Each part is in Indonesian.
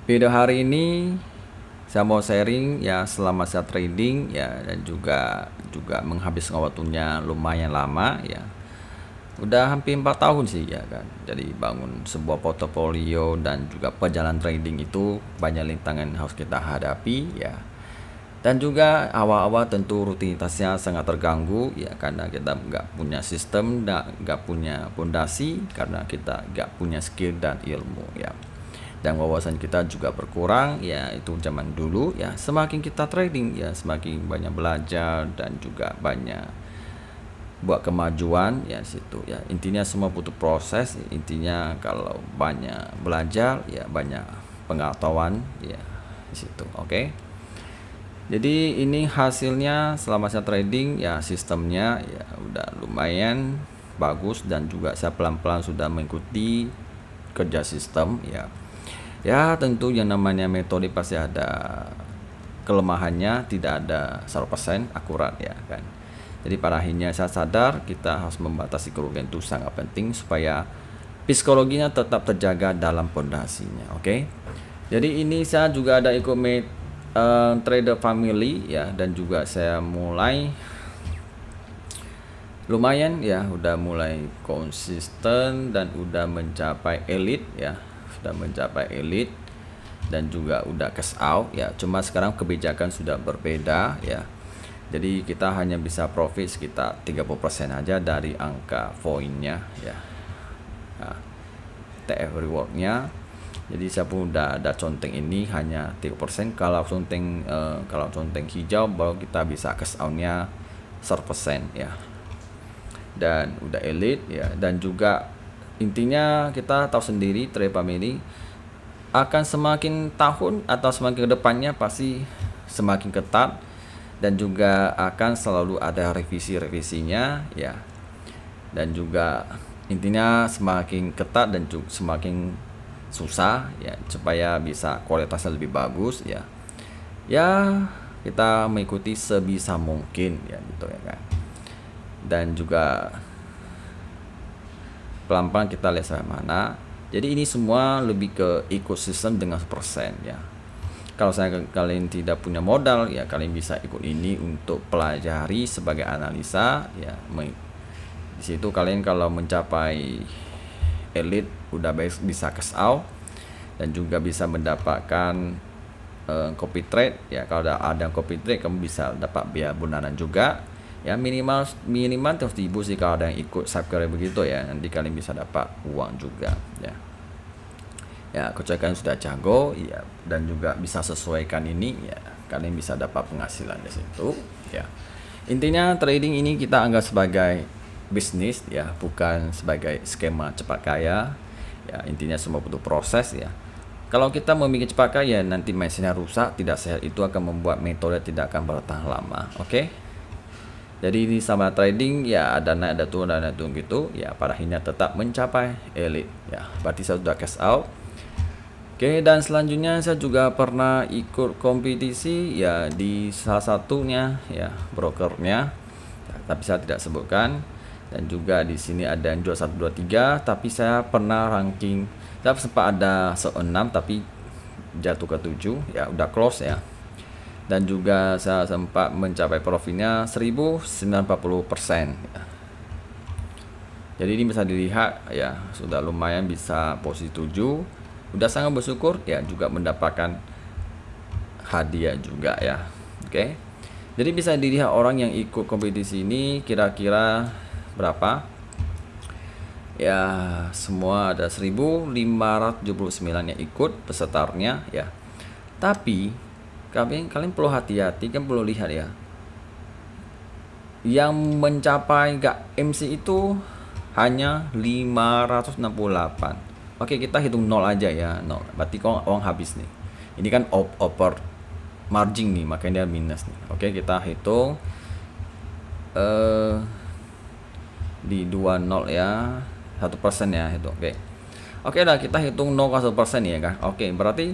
Video hari ini saya mau sharing ya selama saya trading ya, dan juga menghabiskan waktunya lumayan lama ya. Udah hampir 4 tahun sih ya kan. Jadi bangun sebuah portofolio dan juga perjalanan trading itu banyak rintangan yang harus kita hadapi ya. Dan juga awal-awal tentu rutinitasnya sangat terganggu ya, karena kita nggak punya sistem, nggak punya fondasi, karena kita nggak punya skill dan ilmu ya. Dan wawasan kita juga berkurang ya, itu zaman dulu ya. Semakin kita trading ya, semakin banyak belajar dan juga banyak buat kemajuan ya situ ya. Intinya semua butuh proses. Intinya kalau banyak belajar ya, banyak pengetahuan ya di situ. Oke. Jadi ini hasilnya selama saya trading ya, sistemnya ya udah lumayan bagus, dan juga saya pelan-pelan sudah mengikuti kerja sistem ya. Ya tentu yang namanya metode pasti ada kelemahannya, tidak ada 100% akurat ya kan. Jadi pada akhirnya saya sadar kita harus membatasi kerugian, itu sangat penting supaya psikologinya tetap terjaga dalam pondasinya. Oke. Jadi ini saya juga ada ikut trader family ya, dan juga saya mulai lumayan ya, udah mulai konsisten dan udah mencapai elite ya, sudah mencapai elite dan juga udah cash out ya. Cuma sekarang kebijakan sudah berbeda ya. Jadi kita hanya bisa profit sekitar 30% aja dari angka poinnya ya. Nah, TF rewardnya. Jadi saya pun udah ada conteng ini hanya 3%. Kalau conteng hijau baru kita bisa cash out-nya 100% ya. Dan udah elite ya, dan juga intinya kita tahu sendiri trade family akan semakin tahun atau semakin kedepannya pasti semakin ketat, dan juga akan selalu ada revisi-revisinya ya. Dan juga intinya semakin ketat dan juga semakin susah ya, supaya bisa kualitasnya lebih bagus ya. Ya kita mengikuti sebisa mungkin ya gitu ya kan. Dan juga pelan-pelan kita lihat sampai mana. Jadi ini semua lebih ke ekosistem dengan persen ya. Kalau kalian tidak punya modal ya, kalian bisa ikut ini untuk pelajari sebagai analisa ya. Di situ kalian kalau mencapai elite udah bisa cash out, dan juga bisa mendapatkan copy trade ya. Kalau ada copy trade kamu bisa dapat biaya bulanan juga ya, minimal 100.000 sih kalau ada yang ikut subscribe begitu ya. Nanti kalian bisa dapat uang juga ya. Ya kecuali kalian sudah jago ya, dan juga bisa sesuaikan ini ya, kalian bisa dapat penghasilan di situ ya. Intinya trading ini kita anggap sebagai bisnis ya, bukan sebagai skema cepat kaya ya. Intinya semua butuh proses ya. Kalau kita memikir cepat kaya nanti mesinnya rusak, tidak sehat, itu akan membuat metode tidak akan bertahan lama. Oke. Jadi ini sama trading ya, ada naik ada turun gitu ya, pada akhirnya tetap mencapai elite ya. Berarti saya sudah cash out. Oke, dan selanjutnya saya juga pernah ikut kompetisi ya di salah satunya ya, brokernya ya, tapi saya tidak sebutkan. Dan juga di sini ada yang jual 1 2 3, tapi saya pernah ranking, saya sempat ada 6 tapi jatuh ke 7 ya, udah close ya. Dan juga saya sempat mencapai profitnya 1940% ya. Jadi ini bisa dilihat ya, sudah lumayan bisa posisi 7. Udah sangat bersyukur ya, juga mendapatkan hadiah juga ya. Oke. Jadi bisa dilihat orang yang ikut kompetisi ini kira-kira berapa? Ya, semua ada 1579 yang ikut pesertanya ya. Tapi kalian perlu hati-hati, kan perlu lihat ya. Yang mencapai MC itu hanya 568. Oke, kita hitung 0 aja ya, 0. Berarti kok uang habis nih. Ini kan over margin nih, makanya dia minus nih. Oke, kita hitung di 20 ya, 1% ya itu. Oke lah, kita hitung 0,1% ya kan. Oke, berarti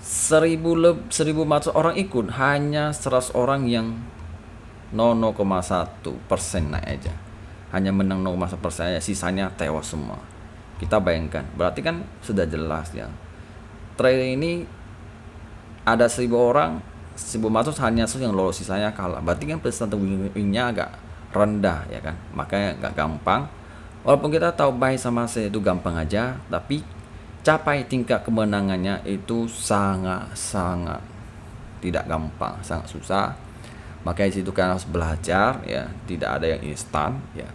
1.400 orang ikut, hanya 100 orang yang 0,1% naik aja, hanya menang 0,1% aja, sisanya tewas semua. Kita bayangkan, berarti kan sudah jelas ya, trading ini ada 1.000 orang, 1.000 masuk hanya 100 yang lolos, sisanya kalah. Berarti kan persentasenya win-nya agak rendah ya kan, makanya nggak gampang. Walaupun kita tahu buy sama sell itu gampang aja, tapi capai tingkat kemenangannya itu sangat tidak gampang, sangat susah. Makanya situ kalian harus belajar ya, tidak ada yang instan ya.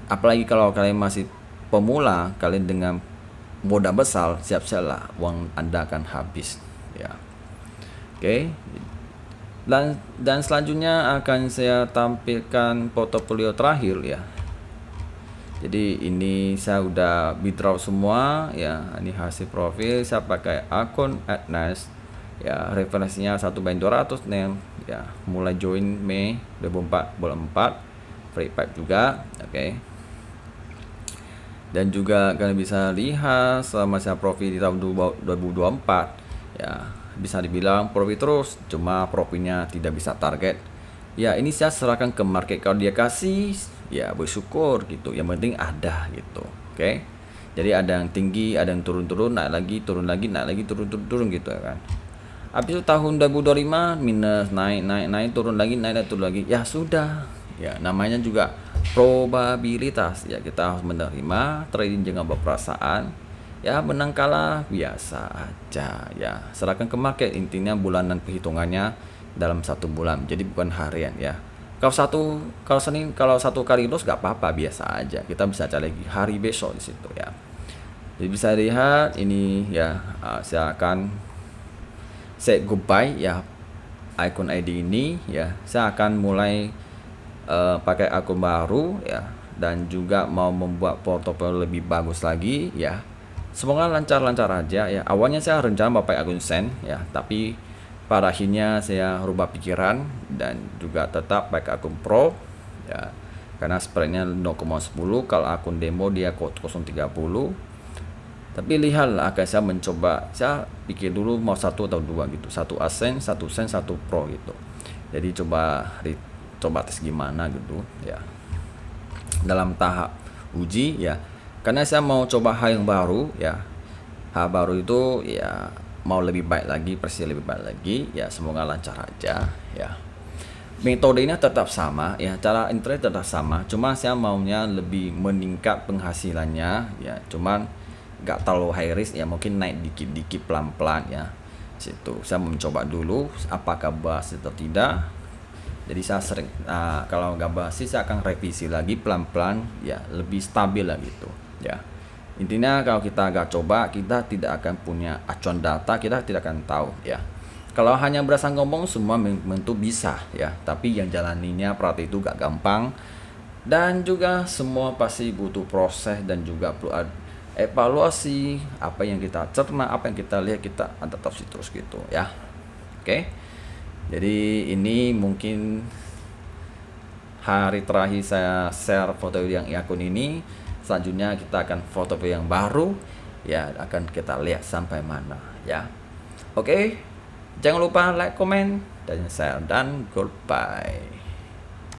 Apalagi kalau kalian masih pemula, kalian dengan modal besar, siap-siap lah uang Anda akan habis ya. Oke. Dan selanjutnya akan saya tampilkan portofolio terakhir ya. Jadi ini saya udah withdraw semua ya. Ini hasil profil saya pakai akun Adnas ya, referensinya 1/200 nih ya, mulai join Mei 2004 bulan 4, free pipe juga. Oke. Dan juga kalian bisa lihat selama saya profit di tahun 2024 ya, bisa dibilang profit terus, cuma profitnya tidak bisa target ya. Ini saya serahkan ke market, kalau dia kasih ya bersyukur gitu, yang penting ada gitu. Oke. Jadi ada yang tinggi, ada yang turun-turun, naik lagi, turun lagi, naik lagi, turun gitu ya kan. Habis itu tahun 2025 minus, naik, turun lagi, naik, turun lagi, ya sudah ya, namanya juga probabilitas ya. Kita harus menerima, trading jangan berperasaan ya, menang kalah biasa aja ya, serahkan ke market. Intinya bulanan perhitungannya dalam 1 bulan, jadi bukan harian ya. Kalau satu kali loss gak apa-apa, biasa aja, kita bisa cari lagi hari besok di situ ya. Jadi bisa lihat ini ya, saya akan say goodbye ya akun ID ini ya. Saya akan mulai pakai akun baru ya, dan juga mau membuat portofolio lebih bagus lagi ya. Semoga lancar-lancar aja ya. Awalnya saya rencana pakai akun Sen ya, tapi pada akhirnya saya rubah pikiran dan juga tetap pakai akun Pro ya, karena spreadnya 0,10. Kalau akun demo dia 0,30. Tapi lihatlah, akan saya mencoba, saya pikir dulu mau 1 atau 2 gitu, 1 Asen, 1 Sen, 1 Pro gitu. Jadi coba tes gimana gitu ya, dalam tahap uji ya. Karena saya mau coba hal yang baru ya. Hal baru itu ya mau lebih baik lagi, persis lebih baik lagi ya. Semoga lancar aja ya. Metodenya tetap sama ya, cara internet tetap sama, cuma saya maunya lebih meningkat penghasilannya ya. Cuman nggak terlalu high risk ya, mungkin naik dikit-dikit pelan-pelan ya. Situ saya mencoba dulu apakah berhasil atau tidak. Jadi saya sering kalau nggak berhasil saya akan revisi lagi pelan-pelan ya, lebih stabil lah gitu ya. Intinya kalau kita nggak coba, kita tidak akan punya acuan data, kita tidak akan tahu ya. Kalau hanya berasa ngomong semua tentu bisa ya, tapi yang jalaninya praktik itu gak gampang, dan juga semua pasti butuh proses dan juga perlu evaluasi apa yang kita cerna, apa yang kita lihat, kita adaptasi terus gitu ya. Oke. Jadi ini mungkin hari terakhir saya share foto yang akun ini. Selanjutnya kita akan foto yang baru ya, akan kita lihat sampai mana ya. Oke. Jangan lupa like, komen, dan share, dan goodbye.